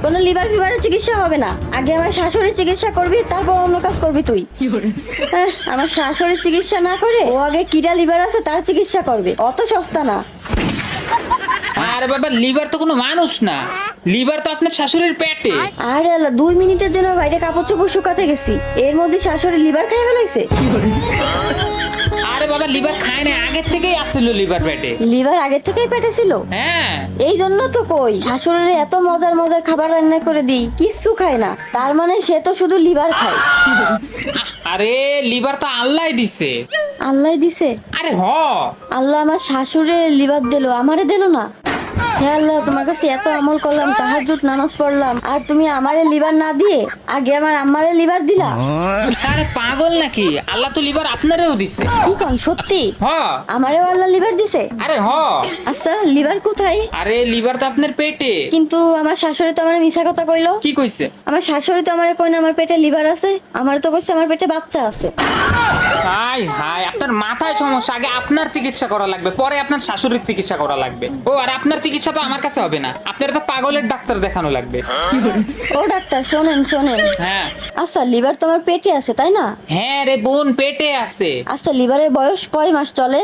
কোনো লিভার ফিভারের চিকিৎসা হবে না, আগে আমার শাশুড়ির চিকিৎসা করবি, তারপর অন্য কাজ করবি তুই। আমার শাশুড়ির চিকিৎসা না করে ও আগে কিডা লিভার আছে তার চিকিৎসা করবে, অত সস্তা না। আরে বাবা, লিভার তো কোনো মানুষ না, লিভার তো আপনার শাশুড়ির পেটে। আরে আল্লাহ, 2 মিনিটের জন্য বাইরে কাপড় চোপড় শুকাতে গেছি, এর মধ্যে শাশুড়ি লিভার খাই ফেলাইছে। আরে বাবা, লিভার খায় না, আগের থেকেই আছিল লিভার পেটে। লিভার আগে থেকেই পেটে ছিল? হ্যাঁ। এই জন্য তো কই শাশুড়ির এত মজার মজার খাবার রান্না করে দিই, কিচ্ছু খায় না, তার মানে সে তো শুধু লিভার খায়। আরে লিভার তো আল্লাহ দিছে। আল্লাহ দিছে? আরে হ। আল্লাহ আমার শাশুড়ে লিভার দিলো, আমারে দিলো না? হে আল্লাহ, তোমার কাছে এত আমল করলাম, তাহাজ্জুদ নামাজ পড়লাম, আর তুমি আমারে লিভার না দিয়ে আগে আমার আম্মারে লিভার দিলা? আরে পাগল নাকি, আল্লাহ তো লিভার আপনারেও দিছে। কি কোন সত্যি? হ। আমারেও আল্লাহ লিভার দিছে? আরে হ। আচ্ছা, লিভার কোথায়? আরে লিভার তো আপনার পেটে। কিন্তু আমার শাশুড়ি তো আমারে মিছা কথা কইলো। কি কইছে? আমার শাশুড়ি তো আমারে কই না আমার পেটে লিভার আছে, আমার তো কইছে আমার পেটে বাচ্চা আছে। হাই হাই, আপনার মাথায় সমস্যা, আগে আপনার চিকিৎসা করা লাগবে, পরে আপনার শাশুড়ির চিকিৎসা করা লাগবে। ও আর আপনার চিকিৎসা তো আমার কাছে হবে না, আপনার তো পাগলের ডাক্তার দেখানো লাগবে। ও ডাক্তার, শোনেন শোনেন। হ্যাঁ। আচ্ছা, লিভার তোমার পেটে আছে তাই না? হ্যাঁ রে বোন, পেটে আছে। আচ্ছা, লিভারের বয়স কয় মাস চলে?